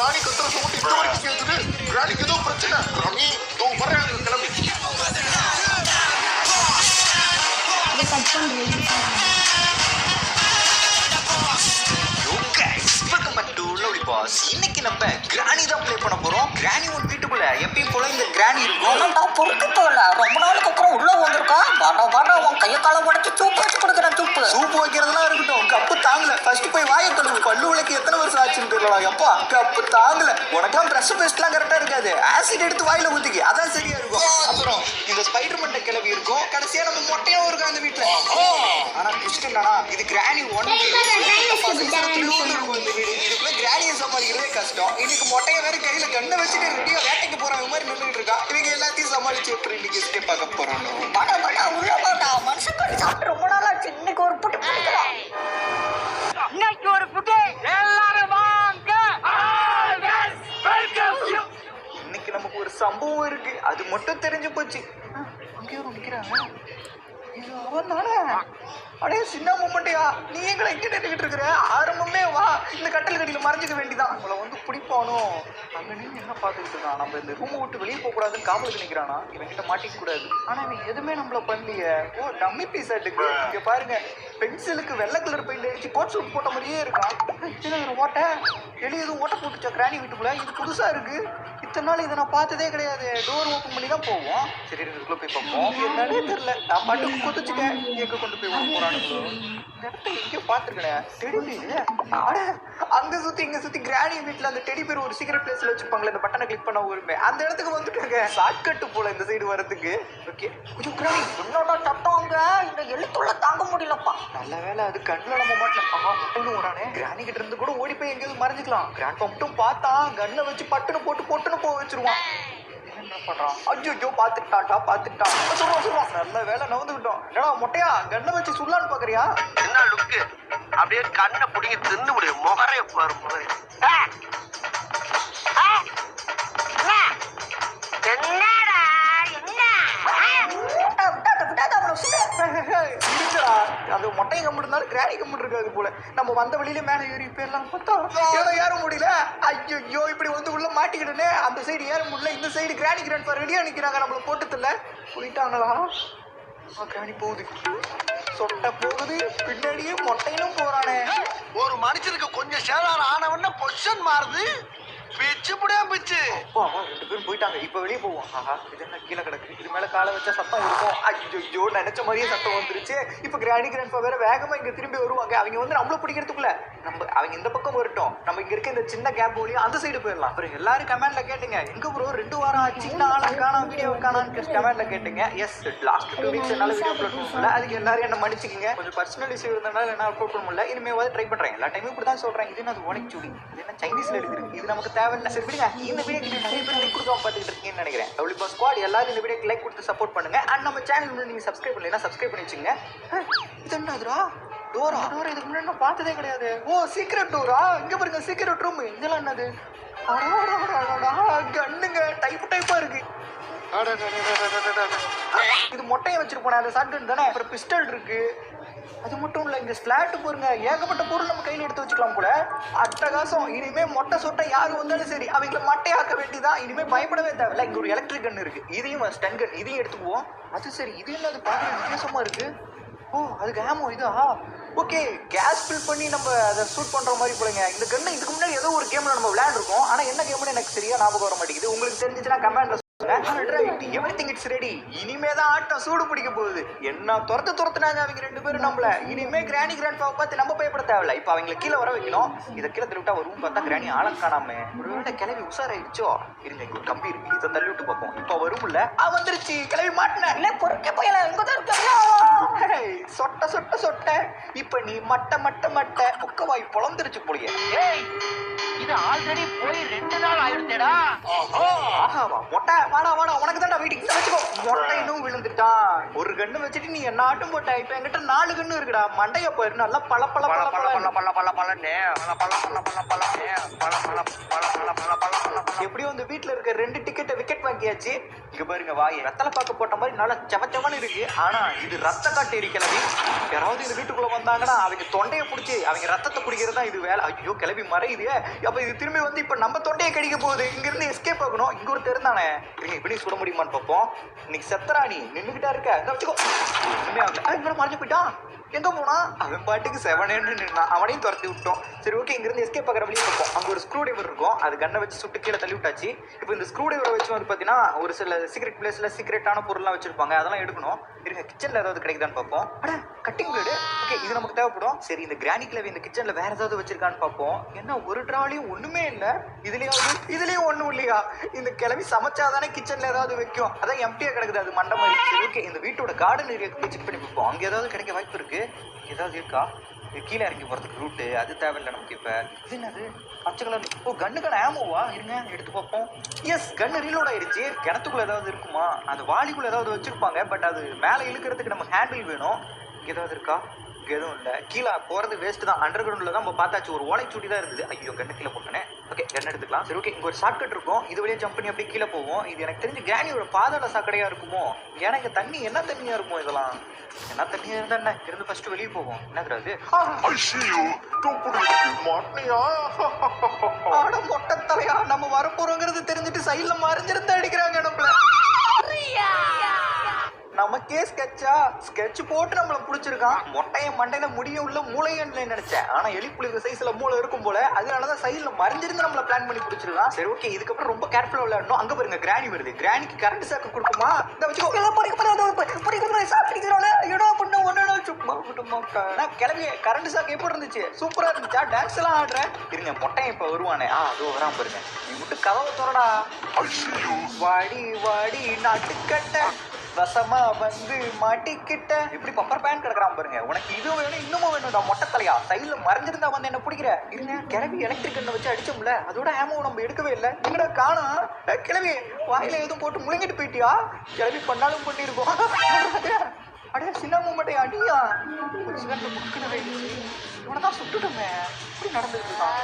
கிராணி கத்துற சவுண்ட் இந்த வரைக்கும் கேக்குது. கிராணிக்கு ஏதோ பிரச்சனை. கிராணி தோ வர்றாங்க கிளம்பி. இதை கட் பண்ணுறேன். இன்னைக்கு நம்ம கிராணி தான் ப்ளே பண்ண போறோம். கிராணி ஒரு வீட்டுக்குள்ள எப்பயும் போல இந்த கிராணி இருக்கும். பொறுத்து போல ரொம்ப நாளுக்கு அப்புறம் உள்ள வந்திருக்கா. வட உன் கையை காலம் உடச்சு சூப்பு வச்சு கொடுக்குறேன். சூப்பு வைக்கிறதுலாம் இருக்கட்டும், கப்பு தாங்கல. ஃபர்ஸ்ட் போய் வாயை கழுவு. பல்லு விளக்கு எத்தனை வருஷம் ஆச்சுன்னு தெரியல. எப்பா கப்பு தாங்கல. உனக்கெல்லாம் பிரஷ் பேஸ்ட்லாம் கரெக்டா இருக்காது. ஆசிட் எடுத்து வாயில ஊத்திக்கு, அதான் சரியா இருக்கும். அப்புறம் இந்த ஸ்பைடர் மண்டை கிளவி இருக்கும். கடைசியா நம்ம மொட்டையும் இருக்கும் அந்த வீட்டுல. ஆனா ட்விஸ்ட் என்னன்னா, இது கிராணி ஒன் இதுக்குள்ள கிராணியை சமாளிக்கிறதே கஷ்டம். இன்னைக்கு மொட்டையை வேற கையில கண்ணை வச்சுட்டு ரெடியா வேட்டைக்கு போறாங்க மாதிரி நின்றுட்டு இருக்கா. இவங்க எல்லாத்தையும் சமாளிச்சு எப்படி இன்னைக்கு ஸ்டே பார்க்க போறோம். உள்ள போட்டா மனுஷன் கடி சாப்பிட்டு ரொம்ப நாள் ஆச்சு. இன்னைக்கு ஒரு புட்டு பிடிக்கலாம். இன்னைக்கு ஒரு புட்டு எல்லாரும் வாங்க. இன்னைக்கு நமக்கு ஒரு சம்பவம் இருக்கு, அது மட்டும் தெரிஞ்சு போச்சு. அங்கேயோ நிக்கிறாங்க. இது அவன் தானே? அடே சின்ன மூமெண்ட்டையா, நீ எங்களை எங்க நின்றுகிட்டு இருக்கிற? ஆரம்பமே வா, இந்த கட்டல் கடியில மறைஞ்சிக்க வேண்டிதான். நம்மளை வந்து பிடிப்பானோ அங்க நின்று என்ன பார்த்துக்கிட்டு இருக்கான். நம்ம இந்த ரூமை விட்டு வெளியே போக கூடாதுன்னு காவலுக்கு நிக்கிறானா. இவன் கிட்ட மாட்டிக்க கூடாது. ஆனா இவன் எதுவுமே நம்மள பண்ணலையே. ஓ டம்மி பீஸ் ஆட்டுக்கு. இங்க பாருங்க, பென்சிலுக்கு வெள்ளை கலர் பெயிண்ட் அடிச்சு கோட் சூட் போட்ட மாதிரியே இருக்கான். இதுல ஓட்ட எலி எதுவும் ஓட்ட போட்டுச்சா கிராணி வீட்டுக்குள்ள? இது புதுசா இருக்கு. இத்தனை நாள் இதை நான் பார்த்ததே கிடையாது. டோர் ஓப்பன் பண்ணி தான் போவோம். சரி இதுக்குள்ள போய் பார்ப்போம். என்னன்னே தெரியல. நான் பாட்டுக்கு குதிச்சுட்டேன். எங்க கொண்டு போய் விட போறானுங்களோ. இந்த இடத்த எங்கேயோ பார்த்துருக்கேன். டெடி அட அங்க சுத்தி இங்க சுத்தி கிராணி வீட்டுல அந்த டெடி பேர் ஒரு சீக்கிரம் பிளேஸ்ல வச்சிருப்பாங்களே, இந்த பட்டனை கிளிக் பண்ண ஊருமே அந்த இடத்துக்கு வந்துட்டாங்க. ஷார்ட்கட் போல இந்த சைடு வரதுக்கு. ஓகே கொஞ்சம் கிராணி என்னோட சட்டம்ங்க இந்த எழுத்துள்ள தாங்க முடியலப்பா. நல்ல வேலை அது கண்ணுல நம்ம மாட்டல. முட்டைன்னு ஓடானே. கிராணி கிட்ட இருந்து கூட ஓடி போய் எங்கேயாவது மறைஞ்சிக்கலாம். கிராண்ட் மட்டும் பார்த்தா கண்ணை வச்சு பட்டுன்னு போட்டு போக வச்சிருவான். என்ன பண்றான்? அஜ்ஜோ பாத்துட்டான். சொல்லுவான். நல்ல வேலை நவுந்துக்கிட்டோம். என்னடா மொட்டையா கண்ணை வச்சு சுடலான்னு பாக்குறியா? என்ன லுக்கு? அப்படியே கண்ணை பிடிங்க தின்னு முடியும். முகரைய பாரு முகரை. என்னடா இருக்குடா. அது மொட்டையை கம்பிட்டு இருந்தாலும் கிராணி கம்பிட்டு இருக்காது போல. நம்ம வந்த வழியில மேல ஏறி போயிடலாம் பார்த்தா ஏதோ ஏற முடியல. ஐயோ இப்படி வந்து உள்ள மாட்டிக்கிட்டே. அந்த சைடு ஏற முடியல. இந்த சைடு கிராணி கிராண்ட் ரெடியா நிக்கிறாங்க. நம்மள போட்டுல போயிட்டாங்களா? கிராணி போகுது, சொட்ட போகுது. பின்னாடியே மொட்டையிலும் போறானே. ஒரு மனுஷனுக்கு கொஞ்சம் சேதாரம் ஆனவன பொசிஷன் மாறுது. பிச்சு புடியா பிச்சு. ரெண்டு பேரும் போயிட்டாங்க. இப்ப வெளியே போவோம். ஆஹா இது என்ன கீழே கிடக்கு. இது மேல காலை வச்சா சத்தம் இருக்கும். ஐயோ நினைச்ச மாதிரியே சத்தம் வந்துருச்சு. இப்ப கிராணி கிராண்ட் வேற வேகமா இங்க திரும்பி வருவாங்க. அவங்க வந்து நம்மள பிடிக்கிறதுக்குள்ள அவங்க இந்த பக்கம் வரட்டும். நம்ம இங்க இருக்க இந்த சின்ன கேப் வழியா அந்த சைடு போயிடலாம். அப்புறம் எல்லாரும் கமெண்ட்ல கேட்டுங்க, எங்க ப்ரோ 2 வாரம் ஆச்சு ஆளை காணோம், வீடியோ காணான்னு கமெண்ட்ல கேட்டுங்க. எஸ் லாஸ்ட் 2 வீக்ஸ் என்னால வீடியோ அப்லோட் பண்ண முடியல. அதுக்கு எல்லாரும் என்ன மன்னிச்சுக்கங்க. கொஞ்சம் பர்சனல் இஷ்யூ இருந்தனால என்ன அப்லோட் பண்ண முடியல. இனிமேல் ட்ரை பண்றேன். எல்லா டைமும் இப்படி தான் சொல்றேன். இது அது உனக்கு சுடி, இது என்ன சைனீஸ்ல எழுதிருக்கு. இது நமக்கு தேவையில்லை. சரி விடுங்க. இந்த வீடியோக்கு நிறைய பேர் லைக் கொடுக்காம பார்த்துட்டு இருக்கீங்கன்னு நினைக்கிறேன். டபிள்யூ ஸ்குவாட் எல்லாரும் இந்த வீடியோக்கு லைக் கொடுத்து சப்போர்ட் பண்ணுங்க. அண்ட் நம்ம சேனல் நீங்க சப்ஸ்கிரைப் பண்ணலைன்னா சப்ஸ்கிரைப் பண்ணி வச்சுங்க. இது என்னதுரா? டோரா? இதுக்கு முன்னாடி நான் பார்த்ததே கிடையாது. ஓ சீக்ரெட் டோரா? இங்க பாருங்க சீக்ரெட் ரூம். இதெல்லாம் என்னது? கண்ணுங்க டைப்பா இருக்கு. இது மொட்டையை வச்சிருப்போம். அந்த ஷாட்கன் தானே. அப்புறம் பிஸ்டல் இருக்கு. அது மட்டும் இல்ல, இங்க ஸ்பிளாட் பாருங்க. ஏகப்பட்ட பொருள் நம்ம கையில எடுத்து வச்சுக்கலாம் கூட. அட்டகாசம். இனிமே மொட்டை சொட்டை யாரு வந்தாலும் சரி அவங்களை மட்டையாக்க வேண்டியதான். இனிமே பயப்படவே தேவையில்ல. இங்க ஒரு எலக்ட்ரிக் கன் இருக்கு. இதையும் ஸ்டன் கன் இதையும் எடுத்துக்குவோம். அது சரி. இது என்ன? அது பாக்குற வித்தியாசமா இருக்கு. ஓ அதுக்கு ஆமோ இதா? ஓகே கேஸ் ஃபில் பண்ணி நம்ம அதை ஷூட் பண்ற மாதிரி போலங்க. இந்த கண்ணு இதுக்கு முன்னாடி ஏதோ ஒரு கேம்ல நம்ம விளையாண்டுருக்கோம். ஆனா என்ன கேம்னு எனக்கு சரியா ஞாபகம் வர மாட்டேங்குது. உங்களுக்கு தெரிஞ்சுச்சுன்னா கமெண்ட்ல எவ்ரிதிங் இட்ஸ் ரெடி. இனிமே தான் ஆட்டம் சூடு பிடிக்க போகுது. என்ன துரத்துனாங்க அவங்க 2 பேரும் நம்மள. இனிமே கிராணி கிராண்ட் பார்த்து நம்ம பயப்பட தேவையில்ல. இப்ப அவங்களை கீழே வர வைக்கணும். இதை கீழே தள்ளிவிட்டா வரும். பார்த்தா கிராணி ஆளம் காணாம ஒருவேளை கிளவி உஷாராயிடுச்சோ. இருங்க இங்க ஒரு கம்பி இருக்கு. இதை தள்ளி விட்டு பார்ப்போம். இப்ப வரும்ல. வந்துருச்சு. கிளவி மாட்டின இல்ல பொறுக்க போயல. இங்கதான் இருக்க. சொட்ட இப்ப நீ மட்ட முக்கவாய் பொழந்துருச்சு போலிய. இது ஆல்ரெடி போய் 2 நாள் ஆயிடுச்சேடா. ஆஹாவா மொட்டை வாடா உனக்கு தான் வெயிட்டிங். வச்சுக்கோ. மொட்டை இன்னும் விழுந்துட்டான். ஒரு கண்ணு வச்சுட்டு நீ என்ன ஆட்டும் போட்ட. இப்ப என்கிட்ட 4 கண்ணு இருக்குடா. மண்டைய போயிரு. நல்லா பல எப்படியும் வந்து வீட்டுல இருக்க 2 டிக்கெட்டை விக்கெட் வாங்கியாச்சு. இங்க பாருங்க வாய் ரத்தல பாக்க போட்ட மாதிரி நல்லா செவச்சவன்னு இருக்கு. ஆனா இது ரத்த காட்டேரி கிளவி. யாராவது இந்த வீட்டுக்குள்ள வந்தாங்கன்னா அவங்க தொண்டையை பிடிச்சி அவங்க ரத்தத்தை குடிக்கிறது தான் இது வேலை. ஐயோ கிளவி மறையுது. அப்ப இது திரும்பி வந்து இப்ப நம்ம தொண்டையை கடிக்க போகுது. இங்க இருந்து எஸ்கேப் ஆகணும். இங்க ஒரு தெரிந்தானே இப்படி சுட முடியுமான்னு பார்ப்போம். இன்னைக்கு செத்தராணி நின்றுகிட்டா இருக்க வச்சுக்கோ. இங்க மறைஞ்சு போயிட்டான். எங்க போனா அவன் பாட்டுக்கு 7 நின்னான். அவனையும் துரத்தி விட்டோம். சரி ஓகே இங்க இருந்து எஸ்கேப் ஆகிற வழியே பார்ப்போம். அங்க ஒரு ஸ்க்ரூ டிரைவர் இருக்கும். அது கண்ணை வச்சு சுட்டு கீழே தள்ளி விட்டாச்சு. இப்போ இந்த ஸ்க்ரூ டிரைவரை வச்சு வந்து பாத்தீங்கன்னா ஒரு சில சீக்ரெட் பிளேஸ்ல சீக்ரெட்டான பொருள்லாம் வச்சிருப்பாங்க. அதெல்லாம் எடுக்கணும். இருங்க கிச்சன்ல ஏதாவது கிடைக்குதான்னு பார்ப்போம். அட கட்டிங் பிளேடு. ஓகே இது நமக்கு தேவைப்படும். சரி இந்த கிராணி கிளவி இந்த கிச்சன்ல வேற ஏதாவது வச்சிருக்கான்னு பார்ப்போம். என்ன ஒரு ட்ராலியும் ஒண்ணுமே இல்ல. இதுலயும் ஒண்ணும் இல்லையா? இந்த கிளவி சமைச்சாதானே கிச்சன்ல ஏதாவது வைக்கும். அதான் எம்டியா கிடக்குது. அது மண்டை மாதிரி. சரி ஓகே இந்த வீட்டோட கார்டன் ஏரியா செக் பண்ணி பார்ப்போம். அங்க ஏதாவது கிடைக்க வாய்ப்பு இருக்கு. ஏதாவது இருக்கா? கீழே இறங்கி போறதுக்கு ரூட்டு அது தேவையில்லை நமக்கு. இப்ப இது என்னது பச்சை கலர்? ஓ கண்ணுக்கான ஆமோவா? இருங்க எடுத்து பார்ப்போம். எஸ் கண்ணு ரீலோட் ஆயிடுச்சு. கிணத்துக்குள்ள ஏதாவது இருக்குமா? அந்த வாளிக்குள்ள ஏதாவது வச்சிருப்பாங்க. பட் அது மேலே இழுக்கிறதுக்கு நம்ம ஹேண்டில் வேணும். இங்க ஏதாவது இருக்கா? எதுவும் இல்லை. கீழே போறது வேஸ்ட் தான். அண்டர் கிரவுண்ட்ல தான் நம்ம பார்த்தாச்சு. ஒரு ஓலை சூட்டி தான் இருந்தது. ஐயோ கண்ணு கீழே போட்டேனே. ஓகே கண்ணு எடுத்துக்கலாம். சரி ஓகே இங்க ஒரு ஷார்ட் கட் இருக்கும். இது வழியா ஜம்ப் பண்ணி அப்படியே கீழே போவோம். இது எனக்கு தெரிஞ்சு கிராணியோட பாதாள சாக்கடையா இருக்குமோ? ஏன்னா இங்க தண்ணி என்ன தண்ணியா இருக்குமோ? இதெல்லாம் என்ன தண்ணியா இருந்தா என்ன இருந்து ஃபர்ஸ்ட் வெளியே போவோம். என்னது I see you. மாட்டியா? ஆட மொட்டை தலையா நம்ம வரப்போறோங்கிறது தெரிஞ்சுட்டு சைட்ல மறைஞ்சிருந்து அடிக்கிறாங்க நம்மள. நமக்கே ஸ்கெட்ச் போட்டு நம்மள புடிச்சிருக்கான். மொட்டைய மண்டையில முடிய உள்ள மூளையன்னு நினைச்சேன். ஆனா எலிப்புலிங்க சைஸ்ல மூளை இருக்கும் போல. அதனாலதான் சைட்ல மறைஞ்சிருந்து நம்மள பிளான் பண்ணி புடிச்சிருக்கான். சரி ஓகே இதுக்கப்புறம் ரொம்ப கேர்ஃபுல்லா விளையாடணும். அங்க பாருங்க கிராணி வருது. கிராணிக்கு கரண்ட் சாக்கு கொடுக்குமா? இந்த வச்சுக்கோ. கிளம்பி கரண்ட் சாக்கு எப்படி இருந்துச்சு? சூப்பரா இருந்துச்சா? டான்ஸ் எல்லாம் ஆடுறேன். இருங்க மொட்டையை இப்ப வருவானே. அதோ வராம பாருங்க. நீ மட்டும் கதவை திறடா. வாடி வாடி நாட்டுக்கட்ட வசமா வந்து மாட்டிக்கிட்ட. இப்படி பப்பர் பேன் கிடக்குறான் பாருங்க. உனக்கு இது வேணும் இன்னமும் வேணும்டா மொட்டை தலையா. சைட்ல மறைஞ்சிருந்தா வந்து என்ன பிடிக்கிற? இருங்க கிளவி எலக்ட்ரிக் கண்ணை வச்சு அடிச்சோம்ல. அதோட ஆமோ நம்ம எடுக்கவே இல்லை. எங்கடா காணோம்? கிளவி வாயில எதுவும் போட்டு முழுங்கிட்டு போயிட்டியா? கிளவி பண்ணாலும் பண்ணிருக்கோம். அடே சின்ன மூமெண்ட்டை அடியா இவனதான் சுட்டுட்டோமே. இப்படி நடந்துட்டு இருக்கான்.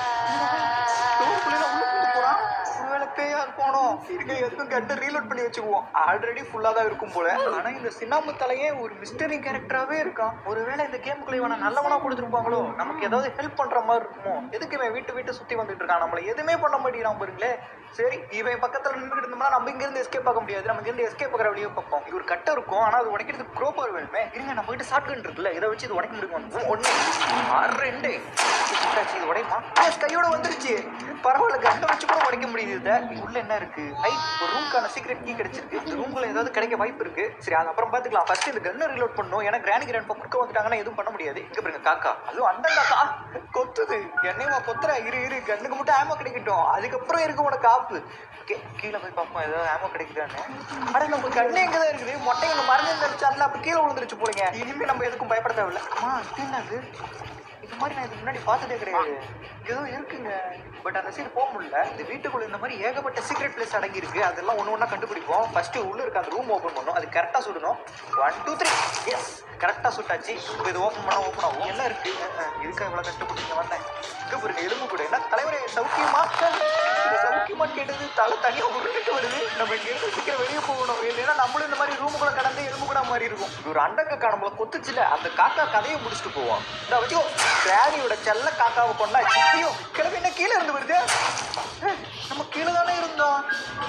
போறான். ஒருவேளை பேயா போனோம். இருங்க எதுக்கும் கட்டு ரீலோட் பண்ணி வச்சுக்குவோம். ஆல்ரெடி ஃபுல்லா தான் இருக்கும் போல. ஆனா இந்த சின்னாமு தலையே ஒரு மிஸ்டரி கேரக்டராவே இருக்கான். ஒருவேளை இந்த கேமுக்குள்ள இவனை நல்லவனா கொடுத்துருப்பாங்களோ? நமக்கு ஏதாவது ஹெல்ப் பண்ற மாதிரி இருக்குமோ? எதுக்கு இவன் வீட்டு சுத்தி வந்துட்டு இருக்கான்? நம்மள எதுவுமே பண்ண மாட்டேங்கிறான் பாருங்களே. சரி இவன் பக்கத்துல நின்றுட்டு இருந்தோம்னா நம்ம இங்க இருந்து எஸ்கேப் ஆக முடியாது. நம்ம இங்க இருந்து எஸ்கேப் ஆகிற வழியை பார்ப்போம். இது ஒரு கட்டை இருக்கும். ஆனா அது உடைக்கிறதுக்கு க்ரோபார் வேணுமே. இருங்க நம்ம கிட்ட ஷார்ட் கன் இருக்குல்ல. இதை வச்சு இது உடைக்க முடியுமா? ஒண்ணு 2 இது உடையுமா? கையோட வந்துருச்சு. பரவாயில்ல கண்ணை வச்சு கூட உடைக்க முடியுது. உள்ள என்ன இருக்கு? ஒரு ரூம்க்கான சீக்ரெட் கீ கிடைச்சிருக்கு. இந்த ரூம்ல ஏதாவது கிடைக்க வாய்ப்பு இருக்கு. சரி அது அப்புறம் பாத்துக்கலாம். ஃபர்ஸ்ட் இந்த கன்னை ரீலோட் பண்ணணும். ஏன்னா கிராண்ட் குறுக்க வந்துட்டாங்கன்னா எதுவும் பண்ண முடியாது. இங்க பாருங்க காக்கா. அதுவும் அந்த காக்கா கொத்துது. என்னையுமா கொத்துற? இரு கண்ணுக்கு மட்டும் ஆமோ கிடைக்கட்டும். அதுக்கப்புறம் இருக்கு உனக்கு ஆப்பு. கீழே போய் பார்ப்போம் ஏதாவது ஆமோ கிடைக்குதான்னு. ஆனா நம்ம கண்ணு எங்கதான் இருக்குது? மொட்டை ஒன்று மருந்து நினைச்சால அப்ப கீழே விழுந்துருச்சு போலங்க. இனிமே நம்ம எதுக்கும் பயப்பட தேவையில்லை. என்னது இது மாதிரி நான் இதுக்கு முன்னாடி பார்த்ததே கிடையாது. ஏதோ இருக்குங்க. பட் அந்த சைடு போக முடியல. இந்த வீட்டுக்குள்ள இந்த மாதிரி ஏகப்பட்ட சீக்ரெட் பிளேஸ் அடங்கி இருக்கு. அதெல்லாம் ஒன்று ஒன்றா கண்டுபிடிப்போம். ஃபர்ஸ்ட் உள்ள இருக்க அந்த ரூம் ஓப்பன் பண்ணணும். அது கரெக்டாக சுடணும். 1 2 3 எஸ் கரெக்டாக சுட்டாச்சு. இப்போ இது ஓப்பன் ஆகும். என்ன இருக்கு? இதுக்காக இவ்வளோ கஷ்டப்பட்டு வந்தேன். இங்கே பாருங்க எலும்பு கூட. என்ன தலைவரே சௌக்கியமா? சௌக்கியமான்னு கேட்டது தலை தனியாக உருட்டு வருது. நம்ம இங்கே இருந்து சீக்கிரம் வெளியே போகணும். இல்லைன்னா நம்மளும் இந்த மாதிரி ரூமுக்குள்ள கடந்து எலும்பு கூட மாதிரி இருக்கும். ஒரு அண்டக்காக்கா நம்மளை கொத்துச்சுல. அந்த காக்கா கதையை முடிச்சுட்டு போவோம். இந்த வச்சுக்கோ கிராணியோட செல்ல காக்காவை கொண்டா சிப்பியோ. கிளம்பி என்ன கீழே இருந்து வருது? நம்ம கீழே தானே இருந்தோம்.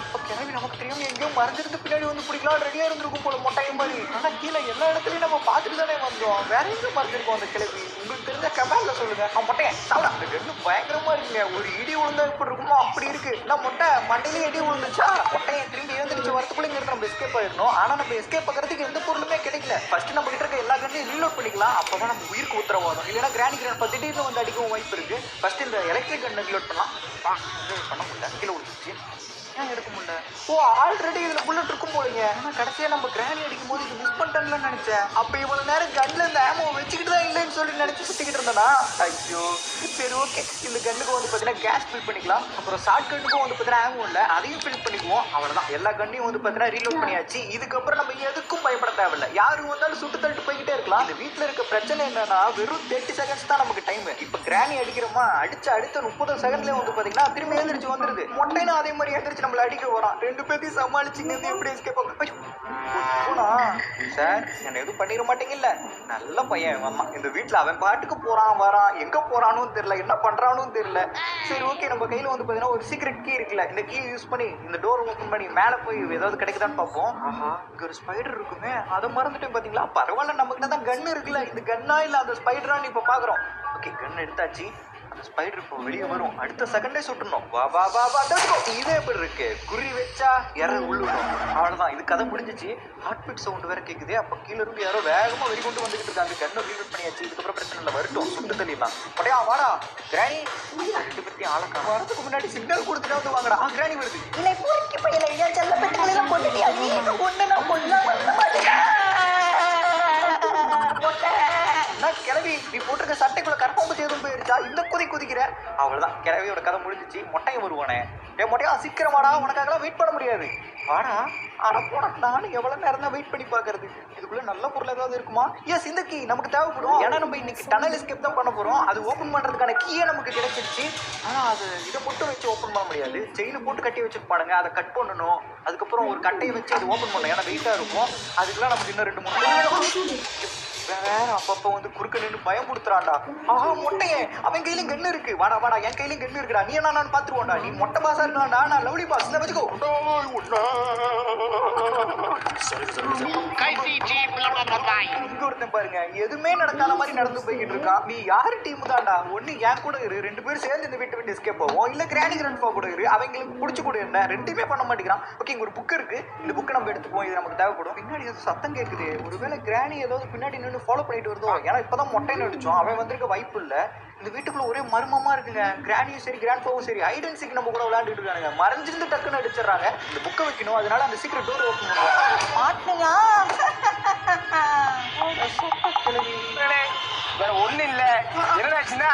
இப்போ கிளம்பி நமக்கு தெரியும் எங்கேயும் மறைஞ்சிருந்து பின்னாடி வந்து பிடிக்கலாம் ரெடியா இருந்திருக்கும் போல மொட்டையும் மாதிரி. ஆனா கீழே எல்லா இடத்துலயும் நம்ம பார்த்துட்டு தானே வந்தோம். வேற எங்க மறைஞ்சிருக்கோம் அந்த கிளம்பி? உங்களுக்கு தெரிஞ்ச கமெண்ட்ல சொல்லுங்க. மொட்டையன் சாப்பிட அந்த ரெண்டு பயங்கரமா இருக்குங்க. ஒரு இடி விழுந்தா எப்படி இருக்குமோ அப்படி இருக்கு. நான் மொட்டை மண்டையிலே இடி விழுந்துச்சா? மொட்டையன் திரும்பி எழுந்திரிச்சு வரத்துக்குள்ள இங்க இருந்து நம்ம எஸ்கேப் ஆயிடணும். ஆனா நம்ம எஸ்கேப் ஆகிறதுக்கு எந்த பொருளுமே கிடைக்கல. ஃபர்ஸ்ட் நம்ம கிட்ட இருக்க எல்லா கண்ணையும் ரீலோட் பண்ணிக்கலாம். அப்பதான் நம்ம உயிருக்கு உத்தரவாதம். இல்லைன்னா கிராண்ட் திடீர்னு வந்து அடிக்கவும் வாய்ப்பு இருக்கு. ஃபர்ஸ்ட் இந்த எலக்ட்ரிக் கன் ரீலோட் பண்ணலாம். பண்ண முடியல. கீழே விழுந்துச்சு. ஏன் எடுக்க முடியல? ஓ ஆல்ரெடி இதுல புல்லட் இருக்கும் போலீங்க. ஆனா கடைசியா நம்ம கிராணி அடிக்கும் போது இது மிஸ் பண்ணிட்டோம்னு நினைச்சேன். அப்ப இவ்வளவு நேரம் கன்ல இந்த ஆமோ வச்சுக்கிட்டு தான் இல்லைன்னு சொல்லி நினைச்சு சுத்தி சுத்திக்கிட்டு இருந்தோம்னா ஐயோ சரி ஓகே இந்த கண்ணுக்கு வந்து பார்த்தீங்கன்னா கேஸ் ஃபில் பண்ணிக்கலாம். அப்புறம் ஷார்ட் கண்ணுக்கும் வந்து பார்த்தீங்கன்னா ஆகும் இல்லை, அதையும் ஃபில் பண்ணிக்குவோம். அவ்வளோதான், எல்லா கண்ணையும் வந்து பார்த்தீங்கன்னா ரீலோட் பண்ணியாச்சு. இதுக்கப்புறம் நம்ம எதுக்கும் பயப்பட தேவையில்லை. யாரும் வந்தாலும் சுட்டு தள்ளிட்டு போய்கிட்டே இருக்கலாம். இந்த வீட்டில் இருக்க பிரச்சனை என்னன்னா வெறும் 30 செகண்ட்ஸ் தான் நமக்கு டைம். இப்போ கிராணி அடிக்கிறோமா, அடிச்சு அடுத்த 30 செகண்ட்லேயே வந்து பார்த்தீங்கன்னா திரும்பி எழுந்திரிச்சு வந்துருது. மொட்டைனா அதே மாதிரி எழுந்திரிச்சு நம்மள அடிக்க வரான். 2 பேர்த்தையும் சமாளிச்சுங்க எப்படி எஸ்கேப் போனா சார் என்ன எதுவும் பண்ணிட மாட்டீங்கல்ல. நல்ல பையன் அம்மா. இந்த வீட்டில் அவன் பாட்டுக்கு போறான் வரான், எங்க போறானும் தெரியல, என்ன பண்றானும் தெரியல. சரி ஓகே, நம்ம கையில வந்து பார்த்தீங்கன்னா ஒரு சீக்ரெட் கீ இருக்குல்ல, இந்த கீ யூஸ் பண்ணி இந்த டோர் ஓப்பன் பண்ணி மேலே போய் ஏதாவது கிடைக்குதான்னு பார்ப்போம். ஆஹா, இங்க ஒரு ஸ்பைடர் இருக்குமே, அதை மறந்துட்டேன் பாத்தீங்களா. பரவாயில்ல, நம்ம கிட்ட தான் கன் இருக்குல்ல. இந்த கன்னா இல்ல அந்த ஸ்பைடரான்னு இப்ப பாக்குறோம். ஓகே, கன் எடுத்தாச்சு. அந்த ஸ்பைடர் இப்போ வெளியே வரும். அடுத்த செகண்டே சுட்டணும். வா வா வா வா. இதே எப்படி இருக்கு, குறி வச்சா உள்ளுடும். அவ்வளவுதான், இது கதை முடிஞ்சிச்சு. ஹார்ட் பீட் சவுண்ட் வேற கேக்குது. அப்ப கீழே இருந்து யாரோ வேகமா வெளிக்கொண்டு வந்துகிட்டு இருக்காங்க. கண்ணை ரீலோட் பண்ணியாச்சு. இதுக்கப்புறம் பிரச்சனை இல்லை, வரட்டும், சுட்டு தள்ளிடலாம். அப்படியா வாடா கிராணி. 2 பேர்த்தையும் ஆளக்கா வரதுக்கு முன்னாடி சிக்னல் கொடுத்துட்டு வந்து வாங்கடா. கிராணி வருது. இல்லை பூரிக்கு பையில ஐயா செல்ல பெட்டுகளெல்லாம் கொண்டுட்டியா நீ? ஒன்று நான் கொண்டு கிளவி, நீ போட்டிருக்க சட்டைக்குள்ள கற்பம்பு சேதும் போயிருச்சா? இந்த குதிக்கிற. அவ்வளவுதான், கிளவியோட கதை முடிஞ்சிச்சு. மொட்டையை வருவானே. மொட்டையா சீக்கிரமாடா, உனக்காகலாம் வெயிட் பண்ண முடியாது. வாடா. ஆனா போனா நானும் எவ்வளவு நேரம் தான் வெயிட் பண்ணி பாக்குறது. இதுக்குள்ள நல்ல பொருள் ஏதாவது இருக்குமா? எஸ், இந்த கீ நமக்கு தேவைப்படும். ஏன்னா நம்ம இன்னைக்கு டனல் எஸ்கேப் தான் பண்ண போறோம். அது ஓபன் பண்றதுக்கான கீயே நமக்கு கிடைச்சிருச்சு. ஆனா அது இதை மட்டும் வச்சு ஓபன் பண்ண முடியாது. செயினை போட்டு கட்டி வச்சிருப்பானுங்க, அதை கட் பண்ணணும். அதுக்கப்புறம் ஒரு கட்டையை வச்சு அது ஓபன் பண்ணணும். ஏன்னா வெயிட்டா இருக்கும். அதுக்கெல்லாம் நமக்கு இன்னும் 2-3 வேற அப்பப்ப வந்து குறுக்க நின்று பயமுடுத்துறான்டா. ஆஹா, மொட்டையே, அவன் கையிலும் கண்ணு இருக்கு. வாடா வாடா, என் கையிலும் கண்ணு இருக்குடா. நீ என்ன நான் பாத்துருவோம்டா. நீ மொட்டை பாசா இருக்கலாம்டா, நான் லவ்லி பாஸ். இந்த வச்சுக்கோ. இங்க ஒருத்தன் பாருங்க, எதுவுமே நடக்காத மாதிரி நடந்து போய்கிட்டு இருக்கான். நீ யாரு டீம் தான்டா? ஒண்ணு என் கூட இரு, 2 பேரும் சேர்ந்து இந்த வீட்டை விட்டு எஸ்கேப் போவோம். இல்ல கிராணி கிராண்ட்பா கூட இரு, அவங்களுக்கு பிடிச்சு கூட என்ன. 2மே பண்ண மாட்டேங்கிறான். ஓகே, இங்க ஒரு புக் இருக்கு. இந்த புக்கை நம்ம எடுத்துப்போம். இது நமக்கு தேவைப்படும். பின்னாடி ஏதோ சத்தம் கேட்குது. ஒருவேளை கிராணி ஏதாவது பின்னாடி நின்று ஃபாலோ பண்ணிட்டு வருதோ? ஏன்னா இப்பதான் மொட்டைன்னு அடிச்சோம், அவன் வந்திருக்க வாய்ப்பு இல்ல. இந்த வீட்டுக்குள்ள ஒரே மர்மமா இருக்குங்க. கிராணியும் சரி கிராண்ட்பாவும் சரி ஐடென்சிக்கு நம்ம கூட விளையாண்டுட்டு இருக்காங்க. மறைஞ்சிருந்து டக்குன்னு அடிச்சிடறாங்க. இந்த புக்கை வைக்கணும், அதனால அந்த சீக்கிரம் டோர் ஓப்பன் பண்ணுவாங்க. மாட்டினா வேற ஒண்ணு இல்ல. என்னடாச்சுன்னா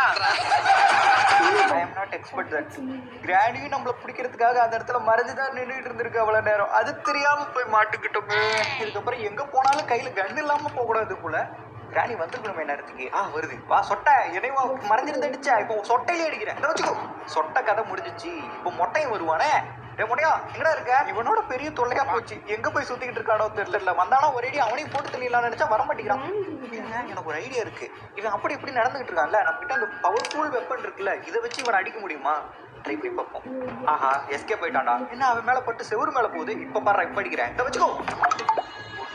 I am not expert that. கிராணியும் நம்மள பிடிக்கிறதுக்காக அந்த இடத்துல மறைஞ்சுதான் நின்றுட்டு இருந்திருக்கு அவ்வளவு நேரம். அது தெரியாம போய் மாட்டுக்கிட்டோமே. இதுக்கப்புறம் எங்க போனாலும் கையில கன் இல்லாம போக கூடாது போல. கிராணி வந்துருக்கணுமே நேரத்துக்கு. வருது. வா சொட்டை, என்னையும் மறைஞ்சிருந்து அடிச்சா. இப்போ சொட்டையிலே அடிக்கிறேன். இதை வச்சுக்கோ. சொட்டை கதை முடிஞ்சிச்சு. இப்போ மொட்டையும் வருவானே. மொட்டையா எங்கடா இருக்க? இவனோட பெரிய தொல்லையா போச்சு. எங்க போய் சுத்திக்கிட்டு இருக்கானோ தெரியல. வந்தானா ஒரேடி அவனையும் போட்டு தள்ளிடலாம்னு நினைச்சா வர மாட்டேங்கிறான். எனக்கு ஒரு ஐடியா இருக்கு. இவன் அப்படி இப்படி நடந்துகிட்டு இருக்கான்ல, நம்ம கிட்ட அந்த பவர்ஃபுல் வெப்பன் இருக்குல்ல, இதை வச்சு இவனை அடிக்க முடியுமா? ட்ரை பண்ணி பார்ப்போம். ஆஹா, எஸ்கேப் போயிட்டான்டா. என்ன அவன் மேல பட்டு செவுரு மேல போகுது. இப்ப பாரு, இப்ப அடிக்கிறேன். இதை வச்சுக்கோ.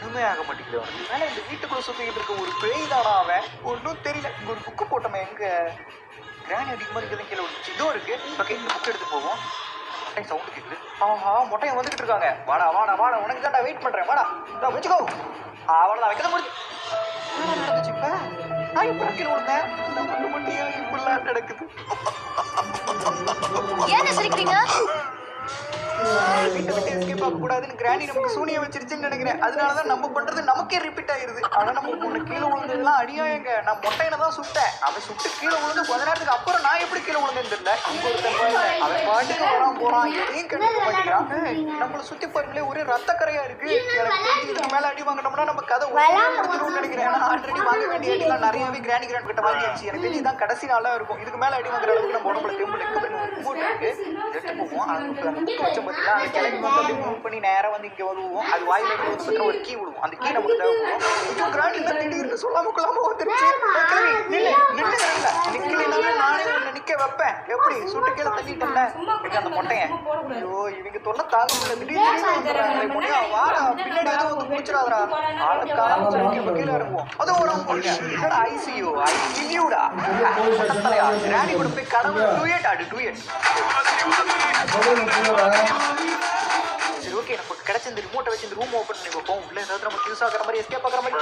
ஒண்ணுமே ஆக மாட்டேங்குது. மேல இந்த வீட்டுக்குள்ள சுத்திக்கிட்டு இருக்க ஒரு பேய் தானா அவன்? ஒன்னும் தெரியல. இங்க ஒரு புக்கு போட்டோமே, எங்க கிராணி அதிகமா இருக்கிறது கீழே ஒரு இதோ இருக்கு. ஓகே, இந்த புக் எடுத்து போவோம். மொட்டை சவுண்ட் கேக்குது. ஆஹா, மொட்டையை வந்துகிட்டு இருக்காங்க. வாடா வாடா வாடா, உனக்கு தான் வெயிட் பண்றேன். வாடா, இதை வச்சுக்கோ. அவ்வளவுதான், வைக்கதான் முடிஞ்சு. நடந்துச்சு இப்ப. நான் இப்ப கீழே விழுந்தேன். நம்ம மொட்டையா இப்படிலாம் நடக்குது. ஏன் சிரிக்கிறீங்க? வீட்டை விட்டு எஸ்கேப் ஆக கூடாதுன்னு கிராணி நமக்கு சூனியம் வச்சிருச்சுன்னு நினைக்கிறேன். அதனாலதான் நம்ம பண்றது நமக்கே ரிப்பீட் ஆயிருது. ஆனா நம்ம ஒண்ணு கீழே விழுந்ததுலாம் அடியாயங்க. நான் மொட்டையில தான் சுட்டேன். அவன் சுட்டு கீழே விழுந்து கொஞ்ச நேரத்துக்கு அப்புறம் நான் எப்படி கீழே விழுந்தேன்னு தெரியல. இங்க ஒருத்தன் அவன் பாட்டுக்கு வரான் போறான், எதையும் கண்டுக்க மாட்டேங்கிறான். நம்மள சுத்தி பாருங்களே, ஒரே ரத்த கரையா இருக்கு. எனக்கு தெரிஞ்சு இதுக்கு மேல அடி வாங்கிட்டோம்னா நம்ம கதை முடிஞ்சிரும்னு நினைக்கிறேன். ஏன்னா ஆல்ரெடி வாங்க வேண்டிய அடிலாம் நிறையவே கிராணி கிராண்ட் கிட்ட வாங்கியாச்சு. எனக்கு தெரிஞ்சு தான் கடைசி நாளா இருக்கும். இதுக்கு மேல அடி வாங்குற அளவுக்கு நம்ம உடம்புல தெம்பு இருக்கு. எடுத்து போவோம். அதுக்கு வச்ச பார்த்தீங்கன்னா அந்த கிளம்பி வந்து அப்படியே மூவ் பண்ணி நேரம் வந்து இங்கே வருவோம். அது வாயில இருந்து வந்து பார்த்தீங்கன்னா ஒரு கீ விடுவோம். அந்த கீ நமக்கு தேவைப்படும். கிராணி திடீர்னு சொல்லாம கொள்ளாம வந்துருச்சு. நிக்கல நானே உன்னை நிக்க வைப்பேன். எப்படி சுட்டு கீழே தள்ளிட்டேன்ல எங்க அந்த மொட்டையன். ஐயோ, இவங்க தொல்லை தாங்க முடியல. திடீர்னு மொட்டையா வாடா, பின்னாடி ஏதோ வந்து முடிச்சிடாதரா. ஆளுக்காக கீழே இறங்குவோம். அதுவும் ஒரு என்னடா ஐசியூ ஐசியூடா. கிராணி கூட போய் கடவுள் டூயட் ஆடு டூயட். சரி ஓகே, நம்ம கிடைச்ச இந்த ரிமோட்டை வச்சு இந்த ரூம் ஓப்பன் பண்ணி வைப்போம். உள்ள ஏதாவது நமக்கு யூஸ் ஆகிற மாதிரி எஸ்கேப் ஆகிற மாதிரி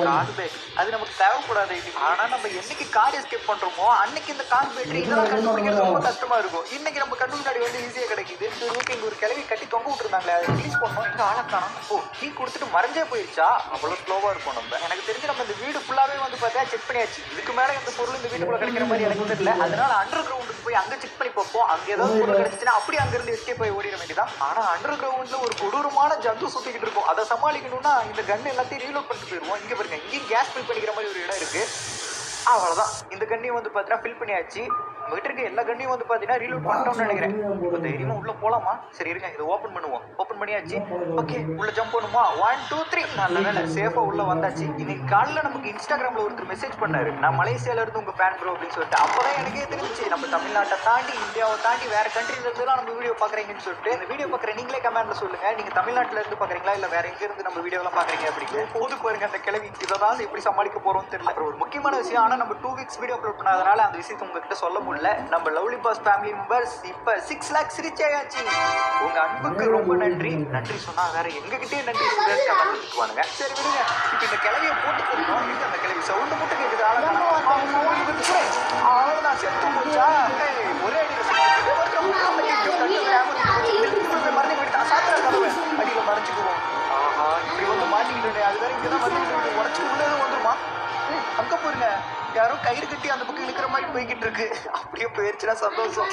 கார்டு பேக் அது நமக்கு தேவைப்படாது. ஆனா நம்ம என்னைக்கு கார் எஸ்கேப் பண்றோமோ அன்னைக்கு இந்த கார் பேட்டரி இதெல்லாம் கண்டுபிடிக்கிறது ரொம்ப கஷ்டமா இருக்கும். இன்னைக்கு நம்ம கண்ணு முன்னாடி வந்து ஈஸியா கிடைக்குது. ஓகே, இங்க ஒரு கிளவி கட்டி தொங்க விட்டுருந்தாங்களே, அதை ரிலீஸ் பண்ணோம். இங்க ஆளக்கானம். ஓ, கீ கொடுத்துட்டு மறைஞ்சே போயிடுச்சா? அவ்வளவு ஸ்லோவா இருக்கும். நம்ம எனக்கு தெரிஞ்சு நம்ம இந்த வீடு ஃபுல்லாவே வந்து பார்த்தா செக் பண்ணியாச்சு. இதுக்கு மேல எந்த பொருள் இந்த வீட்டுக்குள்ள கிடைக்கிற மாதிரி எனக்கு தெரியல. அதனால அண்டர் கிரவுண்டுக்கு போய் அங்க செக் பண்ணி பார்ப்போம். அங்க ஏதாவது பொருள் கிடைச்சுன்னா அப்படி அங்க இருந்து எஸ்கேப் போய் ஓடிட வேண்டியதான். ஆனா அண்டர் கிரவுண்ட்ல ஒரு கொடூரமான ஜந்து சுத்திக்கிட்டு இருக்கும். அதை சமாளிக்கணும்னா இந்த கன் எல்லாத்தையும் ரீலோட் பண்ணிட்டு போயிருவோம். இங்க பாருங்க, இங்கேயும் கேஸ் ஃபில் பண்ணிக்கிற மாதிரி ஒரு இடம் இருக்கு. அவ்வளவுதான், இந்த கண்ணியும் வந்து பார்த்தீங்கன்னா ஃபில் பண்ணியாச்சு. நம்மகிட்ட இருக்க எல்லா கண்ணியும் வந்து பார்த்தீங்கன்னா ரீலோட் பண்ணிட்டோம்னு நினைக்கிறேன். இப்போ தைரியமா உள்ள போலாமா? சரி இருங்க, இதை ஓப்பன் பண்ணுவோம். ஓப்பன் பண்ணியாச்சு. ஓகே, உள்ள ஜம்ப் பண்ணுமா? 1 2 3. நல்ல வேலை, சேஃபா உள்ள வந்தாச்சு. இன்னைக்கு காலையில் நமக்கு இன்ஸ்டாகிராம்ல ஒருத்தர் மெசேஜ் பண்ணாரு, நான் மலேசியால இருந்து உங்க ஃபேன் ப்ரோ அப்படின்னு சொல்லிட்டு. அப்பதான் எனக்கே தெரிஞ்சிச்சு நம்ம தமிழ்நாட்டை தாண்டி இந்தியாவை தாண்டி வேற கண்ட்ரில இருந்துலாம் நம்ம வீடியோ பாக்குறீங்கன்னு சொல்லிட்டு. இந்த வீடியோ பாக்குற நீங்களே கமெண்ட்ல சொல்லுங்க, நீங்க தமிழ்நாட்டுல இருந்து பாக்குறீங்களா இல்ல வேற எங்க இருந்து நம்ம வீடியோ எல்லாம் பாக்குறீங்க அப்படின்னு. போது பாருங்க அந்த கிளவி, இதான் எப்படி சமாளிக்க போறோம் தெரியல. அப்புறம் ஒரு முக்கியமான விஷயம், ஆனா நம்ம 2 வீக்ஸ் வீடியோ அப்லோட் பண்ணாதனால அந்த விஷயத்தை உங்ககிட்ட சொல்ல முடியல. நம்ம லவ்லி பாஸ் ஃபேமிலி மெம்பர்ஸ் இப்ப 6 lakhs ரீச் ஆயாச்சு. உங்க அன்புக்கு ரொம்ப நன்றி. நன்றி சொன்னா வேற எங்ககிட்டயே நன்றி சொல்லுவானுங்க. சரி விடுங்க, இப்ப இந்த கிளவியை போட்டு கொடுக்கணும். இது அந்த கிளவி சவுண்ட் மட்டும் கேக்குது. அவ்வளவுதான், செத்து போச்சா? ஒரே மறைஞ்சு போயிட்டு சாத்திர கதவை அடியில மறைஞ்சுக்குவோம். ஆஹா, இப்படி வந்து மாட்டிக்கிட்டு அது வேற இங்கதான் வந்து உடச்சு உள்ளே வந்துருமா? அங்க போயிருங்க, யாரோ கயிறு கட்டி அந்த பக்கம் இழுக்கிற மாதிரி போய்கிட்டு இருக்கு. அப்படியே போயிருச்சுன்னா சந்தோஷம்.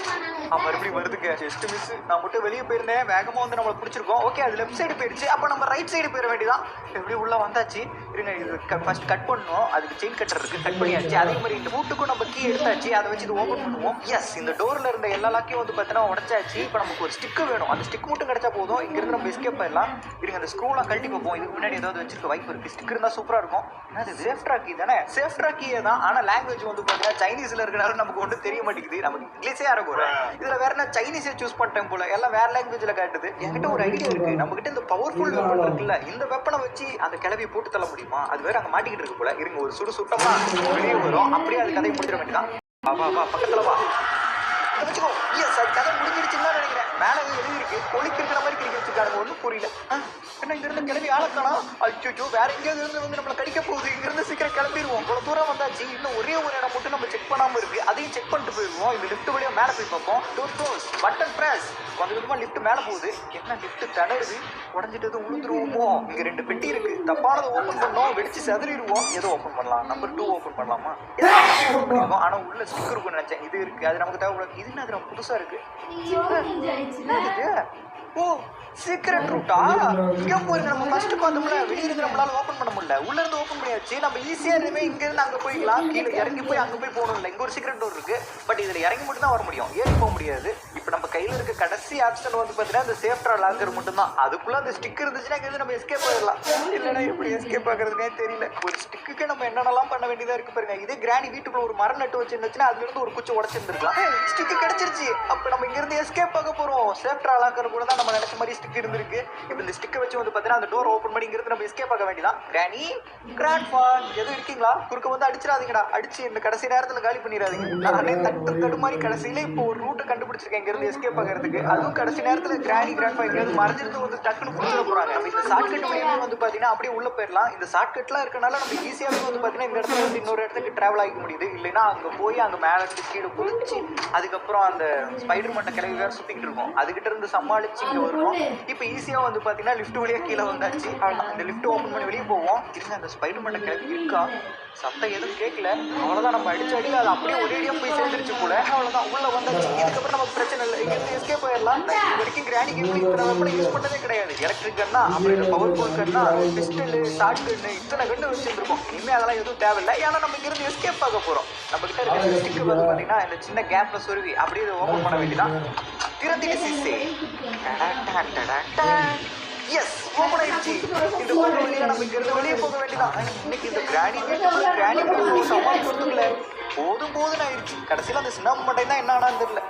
மறுபடியும் வருதுங்க, ஜஸ்ட் மிஸ். நான் மட்டும் வெளியே போயிருந்தேன், வேகமா வந்து நம்மளை பிடிச்சிருக்கோம். ஓகே, அது லெஃப்ட் சைடு போயிருச்சு. அப்ப நம்ம ரைட் சைடு போயிட வேண்டியதான். எப்படி உள்ள வந்தாச்சு. இருங்க, இது ஃபர்ஸ்ட் கட் பண்ணணும். அதுக்கு செயின் கட்டர் இருக்கு, கட் பண்ணியாச்சு. அதே மாதிரி இந்த பூட்டுக்கும் நம்ம கீ எடுத்தாச்சு. அதை வச்சு இது ஓப்பன் பண்ணுவோம். எஸ், இந்த டோர்ல இருந்த எல்லா லாக்கையும் வந்து பார்த்தீங்கன்னா உடச்சாச்சு. இப்போ நமக்கு ஒரு ஸ்டிக் வேணும். அந்த ஸ்டிக் மட்டும் கிடைச்சா போதும். இங்க இருந்து நம்ம எஸ்கேப் ஆயிடலாம். இருங்க, அந்த ஸ்க்ரூலாம் கழட்டி பார்ப்போம். இதுக்கு முன்னாடி ஏதாவது வச்சிருக்க வாய்ப்பு இருக்கு. ஸ்டிக் இருந்தா சூப்பரா இருக்கும். அது சேஃப்ட்ரா கீ தானே? சேஃப்ட்ரா கீயே தான். ஆனா லாங்குவேஜ் வந்து பார்த்தீங்கன்னா சைனீஸ்ல இருக்கனால நமக்கு ஒன்றும் தெரிய மாட்டேங்குது. நமக்கு இங்கிலீஷே ஆரம்பிக்கிறோம். இதுல வேற என்ன சைனீஸே சூஸ் பண்ணிட்டேன் போல. எல்லாம் வேற லாங்குவேஜ்ல காட்டுது. என்கிட்ட ஒரு ஐடியா இருக்கு. நம்ம கிட்ட இந்த பவர்ஃபுல் வெப்பன் இருக்குல்ல, இந்த வெப்பனை வச்சு அந்த கிளவியை போட்டு தள்ள முடியுமா? அது வேற அங்க மாட்டிக்கிட்டு இருக்கு போல. இருங்க, ஒரு சுட்டமா வெளியே வரும். அப்படியே அது கதையை முடிச்சிட வேண்டியதான். வா பக்கத்துல வா, வச்சுக்கோ. எஸ், அது கதை முடிஞ்சிருச்சுன்னு தான் நினைக்கிறேன். மேல எழுதி இருக்கு, ஒளிக்கு இருக்கிற மாதிரி கிரிக்கி வச்சிருக்காங்க. ஒன்றும் புரியல. என்ன இங்க இருந்து கிளம்பி ஆளக்கானா? அச்சோ, வேற எங்கேயாவது இருந்து வந்து நம்மளை கடிக்க போகுது. இங்க இருந்து சீக்கிரம் கிளம்பிடுவோம். இவ்வளவு தூரம் வந்தாச்சு. இன்னும் ஒரே ஒரு இடம் மட்டும் நம்ம செக் பண்ணாம இருக்கு. அதையும் செக் பண்ணிட்டு போயிருவோம். இந்த லிஃப்ட் வழியா மேல போய் பார்ப்போம். Door close, button press. கொஞ்சம் கொஞ்சமா லிஃப்ட் மேல போகுது. என்ன லிஃப்ட் தடருது? உடஞ்சிட்டு உளுந்துருவோமோ? இங்க 2 பெட்டி இருக்கு. தப்பானதை ஓபன் பண்ணோம், வெடிச்சு செதறிடுவோம். எதோ ஓபன் பண்ணலாம். நம்பர் 2 ஓபன் பண்ணலாமா? ஆனா உள்ள ஸ்டிக் இருக்கும்னு நினைச்சேன். இது இருக்கு, அது நமக்கு தேவைப்படாது. இது என்ன, அது புதுசா இருக்கு. ஓ, சீக்ரெட் ரூட்டா? இங்க போயிருங்க. நம்ம ஃபர்ஸ்ட் பார்த்தோம்ல, வெளியே இருந்து நம்மளால ஓபன் பண்ண முடியல. உள்ள இருந்து ஓபன் பண்ணியாச்சு. நம்ம ஈஸியா இனிமே இங்க இருந்து அங்க போய்க்கலாம். கீழே இறங்கி போய் அங்க போய் போகணும். இல்ல, இங்க ஒரு சீக்ரெட் டோர் இருக்கு. பட் இதுல இறங்கி மட்டும் தான் வர முடியும், ஏறி போக முடியாது. இப்ப நம்ம கையில இருக்க கடைசி ஆப்ஷன் வந்து பாத்தீங்கன்னா இந்த சேஃப்டா லாக்கர் மட்டும் தான். அதுக்குள்ள அந்த ஸ்டிக் இருந்துச்சுன்னா இங்க நம்ம எஸ்கேப் ஆயிடலாம். இல்லைன்னா எப்படி எஸ்கேப் ஆகுறதுனே தெரியல. ஒரு ஸ்டிக்கு நம்ம என்னென்னலாம் பண்ண வேண்டியதா இருக்கு பாருங்க. இதே கிராணி வீட்டுக்குள்ள ஒரு மரம் நட்டு வச்சிருந்துச்சுன்னா அதுல இருந்து ஒரு குச்சி உடச்சிருந்துருக்கலாம். ஸ்டிக் கிடைச்சிருச்சு. அப்ப நம்ம இங்க இருந்து எஸ்கேப் ஆக போறோம். சேஃப்டா லாக்கர் கூட தான் நம்ம நினைச்ச மாதிரி ஸ்டிக் இருந்திருக்கு. இப்ப இந்த ஸ்டிக்கை வச்சு வந்து பாத்தீங்கன்னா அந்த டோர் ஓபன் பண்ணி இங்க இருந்து நம்ம எஸ்கேப் ஆக வேண்டியதான். கிராணி, கிராண்ட்பா, எதுவும் இருக்கீங்களா? குறுக்க வந்து அடிச்சிடாதீங்கடா. அடிச்சு இந்த கடைசி நேரத்துல காலி பண்ணிடாதீங்க. நானே தடுமாறி கடைசியில இப்போ ஒரு ரூட்டை கண்டுபிடிச்சிருக்கேன் இங்க இருந்து எஸ்கேப் ஆகிறதுக்கு. அதுவும் கடைசி நேரத்துல கிராணி, கிராண்ட்பா எங்கேயாவது மறைஞ்சிருந்து வந்து டக்குன்னு புடிச்சிட போறாங்க. நம்ம இந்த ஷார்ட்கட் வழியா வந்து பாத்தீங்கன்னா அப்படியே உள்ள போயிடலாம். இந்த ஷார்ட்கட்லாம் இருக்கனால நம்ம ஈஸியாவே வந்து பாத்தீங்கன்னா இந்த இடத்துல வந்து இன்னொரு இடத்துக்கு டிராவல் ஆகிக்க முடியுது. இல்லைன்னா அங்க போய் அங்க மேல இருந்து கீழே குதிச்சு அதுக்கப்புறம் அந்த ஸ்பைடர் மட்ட கிளவி வேற சுத்திக்கிட்டு இருக்கும். அதுகிட்ட இருந்து சமாளிச்சு இங்க வருவோம். இப்ப ஈஸியா வந்து பாத்தீங்கன்னா லிஃப்ட் வழியா கீழே வந்தாச்சு. இந்த லிஃப்ட் ஓபன் பண்ணி வெளியே போவோம். இருங்க, அந்த ஸ்பைடர் மட்ட கிளவி இருக்கா? சத்தம் எதுவும் கேட்கல. அவ்வளவுதான், நம்ம அடிச்சு அது அப்படியே ஒரேடியா போய் சேர்ந்துருச்சு போல. அவ்வளவுதான், உள்ள வந்தாச்சு. இதுக்கப்புறம் நமக்கு பிரச்சனை இல்லை. இங்க இருந்து எஸ்கேப் ஆயிடலாம். இது வரைக்கும் கிராணி கேம் யூஸ் பண்ணதே கிடையாது. எலக்ட்ரிக் கன்னா, அப்புறம் பவர்ஃபுல் கன்னா, பிஸ்டல், ஷார்ட் கன்னு, இத்தனை கன்னு வச்சிருக்கோம். இனிமே அதெல்லாம் எதுவும் தேவையில்லை. ஏன்னா நம்ம இங்க இருந்து எஸ்கேப் ஆக போறோம். நம்ம கிட்ட இருக்கிற ஸ்டிக் வந்து பாத்தீங்கன்னா இந்த சின்ன கேப்ல சொருவி அப்படியே இதை ஓபன் பண்ண வேண்டியதான். திறந்திட்டு சீசே. எஸ், ஓபன் ஆயிடுச்சு. இந்த ஓபன் வழியா நம்ம இங்க இருந்து வெளியே போக வேண்டியதான். இன்னைக்கு இந்த கிராணி சமாளிக்கிறதுக்குள்ள போதும் ஆயிடுச்சு. கடைசியில அந்த சின்ன மட்டை தான் என்ன ஆனான்னு தெரியல.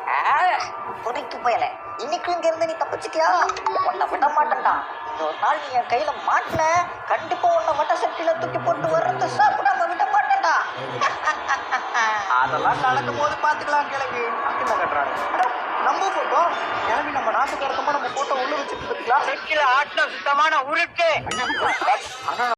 துணைக்கு போயல, இன்னைக்கு இங்க இருந்து நீ தப்பிச்சுக்கியா? உன்னை விட மாட்டேன்டா. ஒரு நாள் நீ என் கையில மாட்டின, கண்டிப்பா உன்னை வட்ட சட்டியில தூக்கி போட்டு வர்றது சாப்பிடாம விட மாட்டேன்டா. அதெல்லாம் நடக்கும் போது பாத்துக்கலாம். கிளம்பி அங்க கட்டுறாங்க. நம்ம போட்டோ கிளம்பி நம்ம நாட்டுக்காரத்தமா நம்ம போட்டோ உள்ள வச்சிருக்கு பாத்தீங்களா செட்டில ஆட்டின சுத்தமான உருட்டு ஆனா